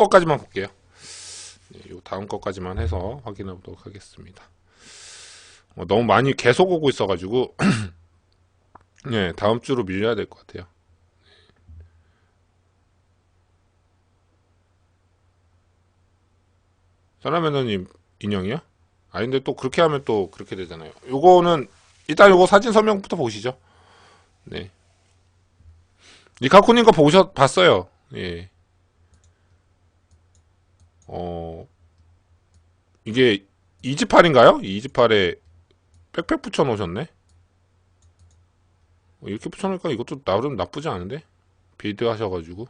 것까지만 볼게요. 네, 요 다음 것까지만 해서 확인해 보도록 하겠습니다. 너무 많이 계속 오고 있어가지고 네, 다음 주로 밀려야 될 것 같아요. 사라면허님 인형이요? 아 근데 또 그렇게 하면 또 그렇게 되잖아요. 요거는 일단 요거 사진 설명부터 보시죠. 네. 니카쿠님 거 봤어요. 예. 어, 이게 228인가요? 228에 백팩 붙여놓으셨네? 이렇게 붙여놓으니까 이것도 나름 나쁘지 않은데? 빌드 하셔가지고.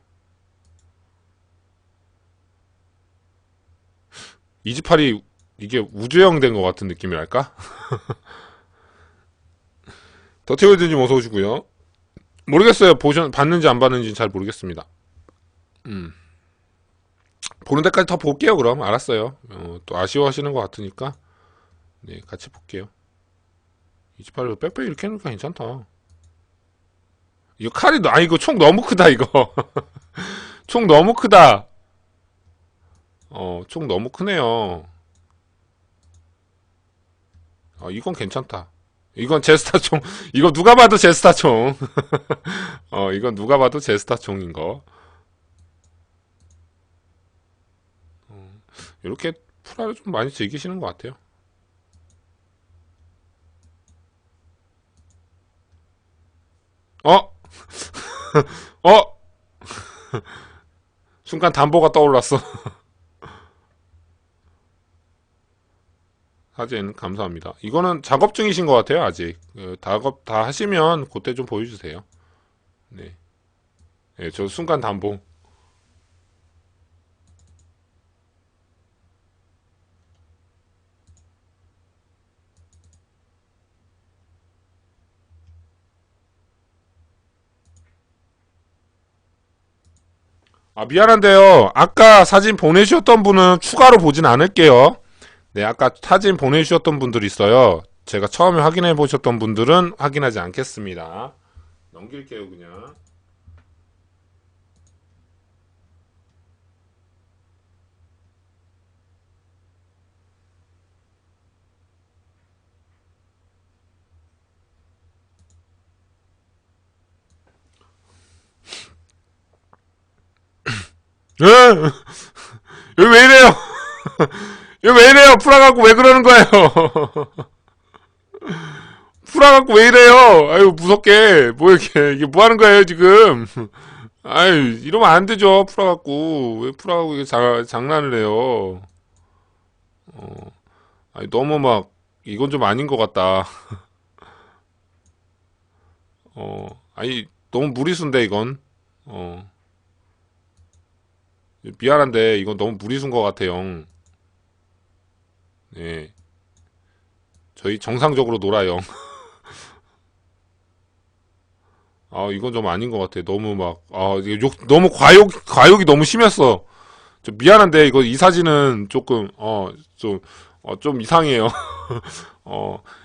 228이 이게 우주형 된 것 같은 느낌이랄까? 더티월드님 어서 오시고요. 모르겠어요. 봤는지 안 봤는지 잘 모르겠습니다. 음. 보는 데까지 더 볼게요, 그럼. 알았어요. 또 아쉬워하시는 것 같으니까. 네, 같이 볼게요. 28로 백팩 이렇게 해놓으니까 괜찮다. 이거 칼이, 이거 총 너무 크다, 이거. 총 너무 크다. 총 너무 크네요. 이건 괜찮다. 이건 제스타 총, 이거 누가 봐도 제스타 총. 이건 누가 봐도 제스타 총인 거. 이렇게 프라를 좀 많이 즐기시는 것 같아요. 어? 어? 순간 담보가 떠올랐어. 사진 감사합니다. 이거는 작업 중이신 것 같아요, 아직. 작업 다 하시면 그때 좀 보여주세요. 네. 네, 저 순간 담보. 미안한데요. 아까 사진 보내주셨던 분은 추가로 보진 않을게요. 네, 아까 사진 보내주셨던 분들 있어요. 제가 처음에 확인해 보셨던 분들은 확인하지 않겠습니다. 넘길게요, 그냥. 에? 여기 왜 이래요? 여기 왜 이래요? 풀어갖고 왜 그러는 거예요? 풀어갖고 왜 이래요? 아유, 무섭게. 뭐 이렇게, 이게 뭐 하는 거예요, 지금? 아유, 이러면 안 되죠, 풀어갖고. 왜 풀어갖고 이게 장난을 해요? 아니, 너무 막, 이건 좀 아닌 것 같다. 아니, 너무 무리수인데, 이건. 어, 미안한데, 이건 너무 무리수인 것 같아요. 네. 저희 정상적으로 놀아요. 이건 좀 아닌 것 같아. 너무 막, 이게 너무 과욕이 너무 심했어. 좀 미안한데, 이 사진은 조금, 좀 이상해요.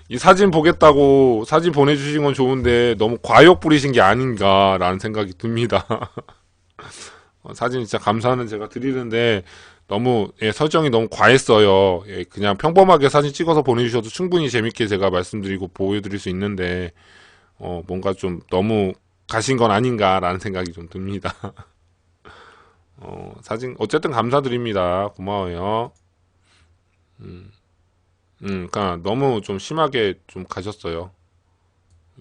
이 사진 보겠다고 사진 보내주신 건 좋은데, 너무 과욕 부리신 게 아닌가라는 생각이 듭니다. 사진 진짜 감사는 제가 드리는데, 너무, 설정이 너무 과했어요. 그냥 평범하게 사진 찍어서 보내주셔도 충분히 재밌게 제가 말씀드리고 보여드릴 수 있는데, 뭔가 좀 너무 가신 건 아닌가라는 생각이 좀 듭니다. 사진, 어쨌든 감사드립니다. 고마워요. 그니까 너무 좀 심하게 좀 가셨어요.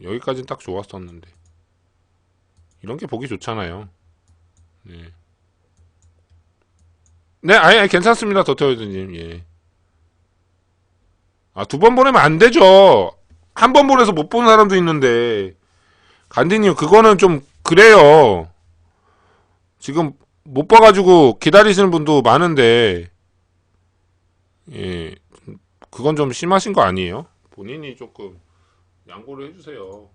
여기까지는 딱 좋았었는데. 이런 게 보기 좋잖아요. 네. 네, 아니, 괜찮습니다. 더태워드님, 예. 두 번 보내면 안 되죠. 한 번 보내서 못 보는 사람도 있는데. 간디님, 그거는 좀, 그래요. 지금 못 봐가지고 기다리시는 분도 많은데, 예, 그건 좀 심하신 거 아니에요? 본인이 조금 양보를 해주세요.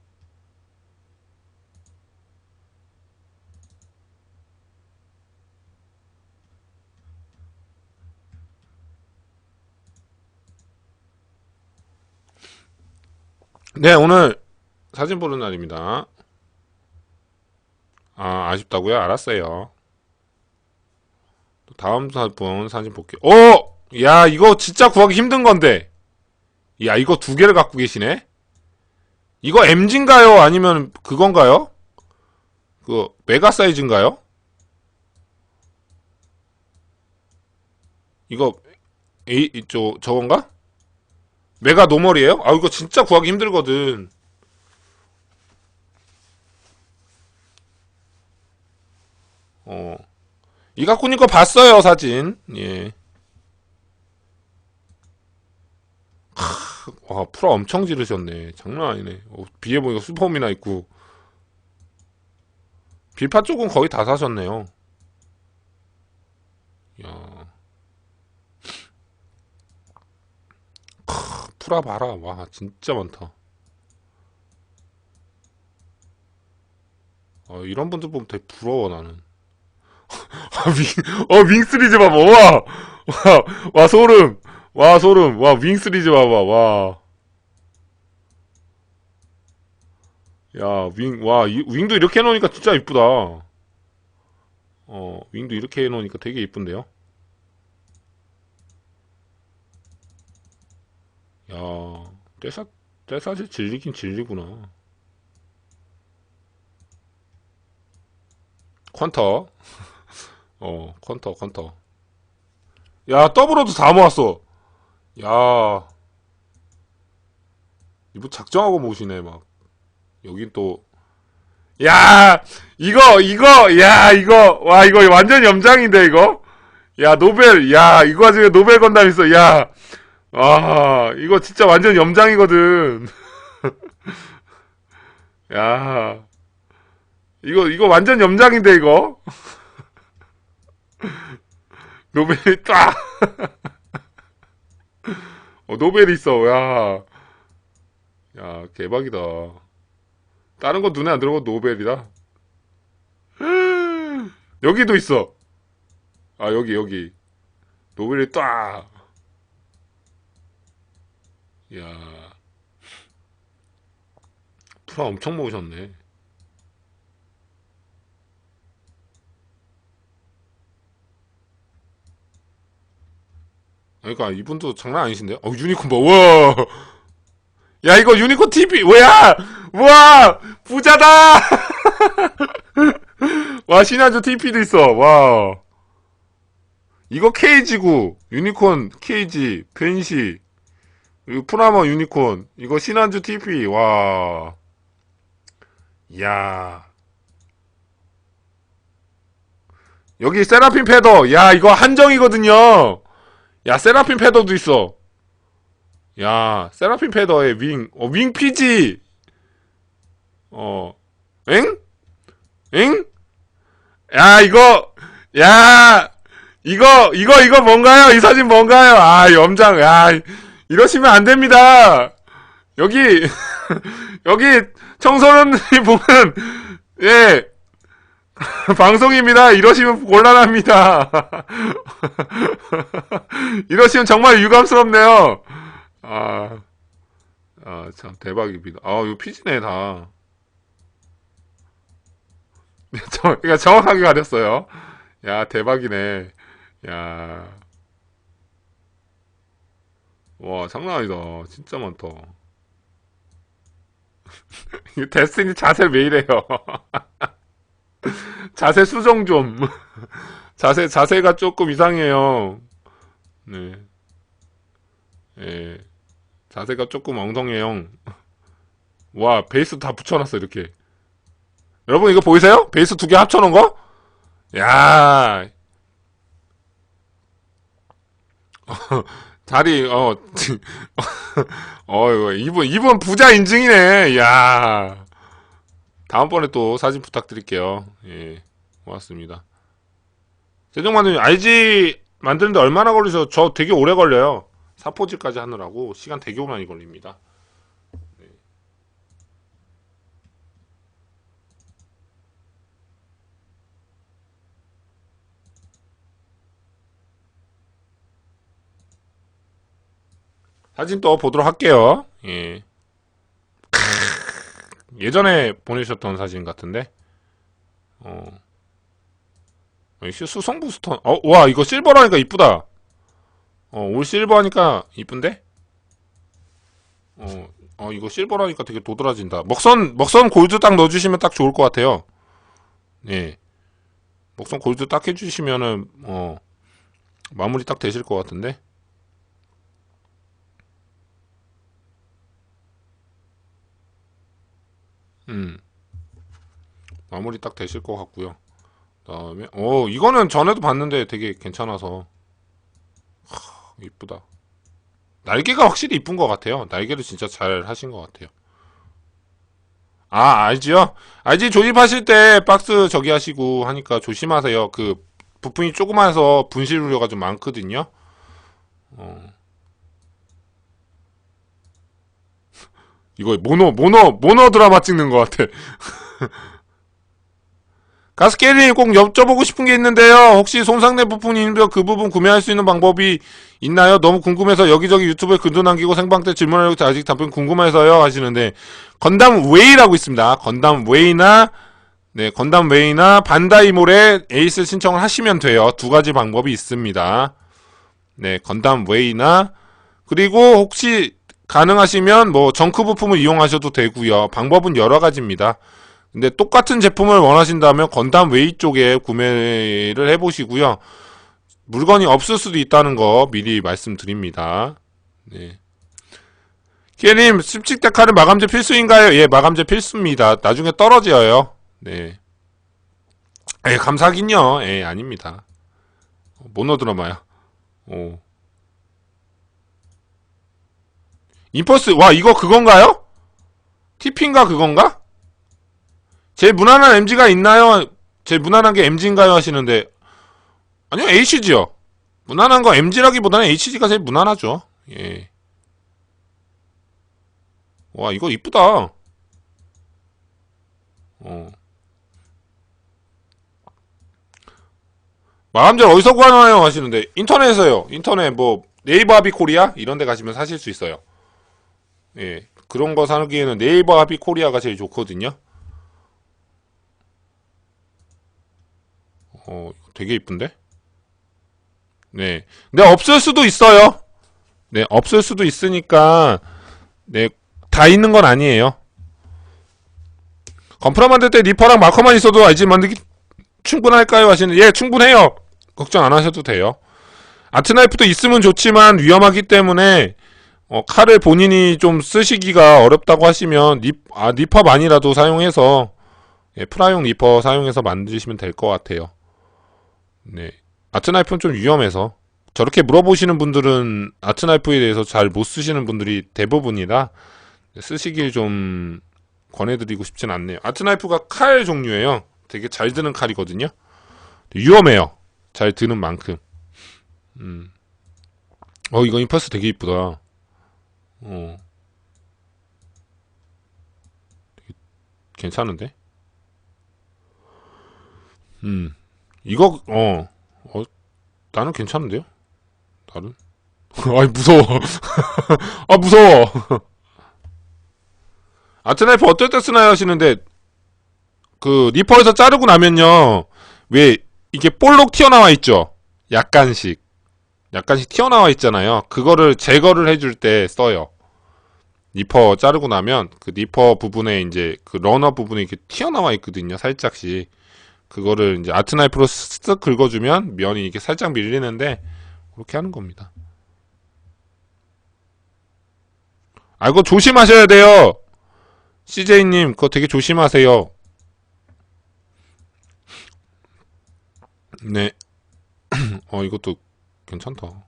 네, 오늘 사진 보는 날입니다. 아쉽다고요? 알았어요. 다음 번 사진 볼게. 어! 야, 이거 진짜 구하기 힘든 건데. 야, 이거 두 개를 갖고 계시네? 이거 MG인가요? 아니면 그건가요? 그, 메가 사이즈인가요? 이거, 저건가? 메가 노멀이에요? 아, 이거 진짜 구하기 힘들거든. 어. 이가꾸님 거 봤어요, 사진. 예. 와, 프라 엄청 지르셨네. 장난 아니네. 비에 보니까 슈퍼미나 있고. 빌파 쪽은 거의 다 사셨네요. 야, 프라 봐라. 와, 진짜 많다. 이런 분들 보면 되게 부러워, 나는. 윙 시리즈 봐봐. 와, 소름. 와, 소름. 와, 윙 시리즈 봐봐. 와. 야, 윙도 이렇게 해놓으니까 진짜 이쁘다. 윙도 이렇게 해놓으니까 되게 이쁜데요? 야, 떼사, 떼사지 질리긴 질리구나. 퀀터. 퀀터. 야, 더블로도 다 모았어. 야, 이거 작정하고 모시네, 막. 여긴 또, 야, 와, 이거 완전 염장인데, 이거? 야, 노벨, 야, 이거 가지고 노벨 건담 있어, 야. 이거 진짜 완전 염장이거든. 야, 이거 완전 염장인데, 이거? 노벨이 딱! 노벨이 있어, 야. 야, 대박이다. 다른 거 눈에 안 들어가고 노벨이다. 여기도 있어. 여기. 노벨이 딱! 야, 프라 엄청 모으셨네. 그러니까 이분도 장난 아니신데요? 유니콘 봐, 우와! 야, 이거 유니콘 TV, 뭐야! 우와! 부자다! 와, 신한주 TP도 있어, 와. 이거 KG구, 유니콘, KG, 벤시, 그리고 프라모 유니콘, 이거 신한주 TP, 와. 야. 여기 세라핀 패더, 야, 이거 한정이거든요. 야, 세라핀 패더도 있어. 야, 세라핀 패더의 윙 피지. 어, 엥? 엥? 야, 야, 이거 뭔가요? 이 사진 뭔가요? 염장, 야, 이러시면 안 됩니다. 여기, 여기 청소년들이 보면, 예, 방송입니다. 이러시면 곤란합니다. 이러시면 정말 유감스럽네요. 아, 참, 대박입니다. 이거 피지네, 다. 그러니까 정확하게 가렸어요. 야, 대박이네. 야, 와, 장난 아니다. 진짜 많다. 이 데스티니 자세 왜 이래요? 자세 수정 좀. 자세가 조금 이상해요. 네. 예. 자세가 조금 엉덩이형. 와, 베이스 다 붙여놨어, 이렇게. 여러분, 이거 보이세요? 베이스 두 개 합쳐놓은 거? 야, 다리, 이분 부자 인증이네. 야, 다음번에 또 사진 부탁드릴게요. 예, 고맙습니다. 세종만두님, IG 만드는데 얼마나 걸리셔? 저 되게 오래 걸려요. 사포질까지 하느라고 시간 되게 많이 걸립니다. 사진 또 보도록 할게요. 예. 예전에 보내주셨던 사진 같은데, 어, 수성 부스터. 와, 이거 실버라니까 이쁘다. 올 실버 하니까 이쁜데? 이거 실버라니까 되게 도드라진다. 먹선 골드 딱 넣어주시면 딱 좋을 것 같아요. 예. 먹선 골드 딱 해주시면은, 마무리 딱 되실 것 같은데? 음, 마무리 딱 되실 것 같고요. 그다음에, 이거는 전에도 봤는데 되게 괜찮아서, 이쁘다. 날개가 확실히 이쁜 것 같아요. 날개를 진짜 잘 하신 것 같아요. 알지요? 알지? 조립하실 때 박스 저기 하시고 하니까 조심하세요. 그 부품이 조그마해서 분실 우려가 좀 많거든요. 어, 이거 모노 드라마 찍는 것 같아. 가스케이님 꼭 여쭤보고 싶은 게 있는데요. 혹시 손상된 부품이 있는데 그 부분 구매할 수 있는 방법이 있나요? 너무 궁금해서 여기저기 유튜브에 글도 남기고 생방 때 질문하려고 아직 답변 궁금해서요 하시는데 건담 웨이라고 있습니다. 건담 웨이나 네, 건담 웨이나 반다이몰에 에이스 신청을 하시면 돼요. 두 가지 방법이 있습니다. 네, 건담 웨이나 그리고 혹시 가능하시면 뭐 정크 부품을 이용하셔도 되고요. 방법은 여러 가지입니다. 근데 똑같은 제품을 원하신다면 건담 웨이 쪽에 구매를 해보시고요. 물건이 없을 수도 있다는 거 미리 말씀드립니다. 네. 키에님, 습식 데카는 마감재 필수인가요? 예, 마감재 필수입니다. 나중에 떨어져요. 네. 감사하긴요. 아닙니다. 모노드라마야. 오. 임퍼스, 와, 이거 그건가요? TP인가 그건가? 제일 무난한 MG가 있나요? 제일 무난한 게 MG인가요? 하시는데, 아니요, HG요. 무난한 거 MG라기보다는 HG가 제일 무난하죠. 예. 와, 이거 이쁘다. 어. 마감젤 어디서 구하나요? 하시는데, 인터넷에서요. 인터넷 뭐, 네이버 하비 코리아? 이런 데 가시면 사실 수 있어요. 예. 그런 거 사기에는 네이버 하비 코리아가 제일 좋거든요. 되게 이쁜데? 네. 근데 없을 수도 있어요. 네, 없을 수도 있으니까, 네, 다 있는 건 아니에요. 건프라 만들 때 리퍼랑 마커만 있어도 알지 만들기 충분할까요? 하시는, 예, 충분해요. 걱정 안 하셔도 돼요. 아트나이프도 있으면 좋지만 위험하기 때문에, 칼을 본인이 좀 쓰시기가 어렵다고 하시면, 니퍼만이라도 사용해서, 예, 프라용 니퍼 사용해서 만드시면 될 것 같아요. 네. 아트나이프는 좀 위험해서. 저렇게 물어보시는 분들은 아트나이프에 대해서 잘 못 쓰시는 분들이 대부분이라 쓰시길 좀 권해드리고 싶진 않네요. 아트나이프가 칼 종류예요. 되게 잘 드는 칼이거든요. 위험해요. 잘 드는 만큼. 음. 이거 임퍼스 되게 이쁘다. 어, 괜찮은데? 음. 이거, 나는 괜찮은데요? 나는? 아이, 무서워. 무서워. 아트나이프 어떨 때 쓰나요? 하시는데, 그, 리퍼에서 자르고 나면요. 왜, 이게 볼록 튀어나와 있죠? 약간씩. 약간씩 튀어나와 있잖아요. 그거를 제거를 해줄 때 써요. 니퍼 자르고 나면 그 니퍼 부분에 이제 그 러너 부분에 이렇게 튀어나와 있거든요. 살짝씩. 그거를 이제 아트 나이프로 쓱 긁어주면 면이 이렇게 살짝 밀리는데 그렇게 하는 겁니다. 그거 조심하셔야 돼요. CJ님, 그거 되게 조심하세요. 네. 이것도 괜찮다.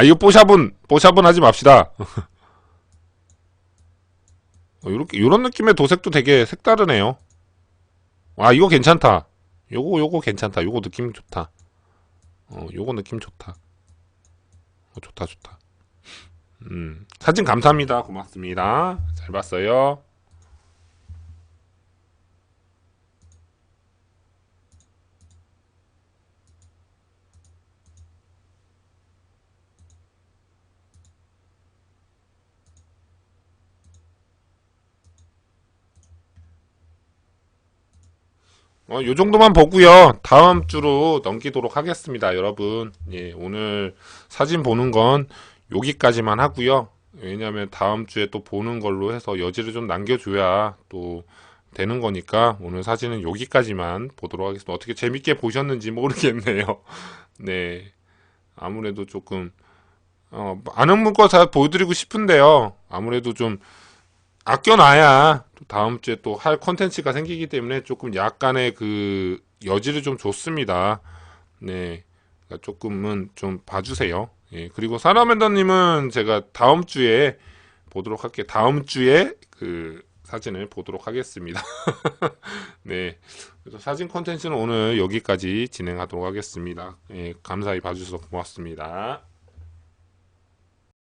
이거 뽀샵은 하지 맙시다. 요런 느낌의 도색도 되게 색다르네요. 이거 괜찮다. 요거 괜찮다. 요거 느낌 좋다. 요거 느낌 좋다. 좋다, 좋다. 사진 감사합니다. 고맙습니다. 잘 봤어요. 요 정도만 보고요. 다음 주로 넘기도록 하겠습니다, 여러분. 예, 오늘 사진 보는 건 여기까지만 하고요. 왜냐면 다음 주에 또 보는 걸로 해서 여지를 좀 남겨줘야 또 되는 거니까 오늘 사진은 여기까지만 보도록 하겠습니다. 어떻게 재밌게 보셨는지 모르겠네요. 네. 아무래도 조금, 많은 문구 다 보여드리고 싶은데요. 아무래도 좀 아껴놔야 또 다음 주에 또 할 컨텐츠가 생기기 때문에 조금 약간의 그 여지를 좀 줬습니다. 네. 그러니까 조금은 좀 봐주세요. 예. 그리고 사라멘더님은 제가 다음 주에 보도록 할게요. 다음 주에 그 사진을 보도록 하겠습니다. 네. 그래서 사진 컨텐츠는 오늘 여기까지 진행하도록 하겠습니다. 예. 감사히 봐주셔서 고맙습니다.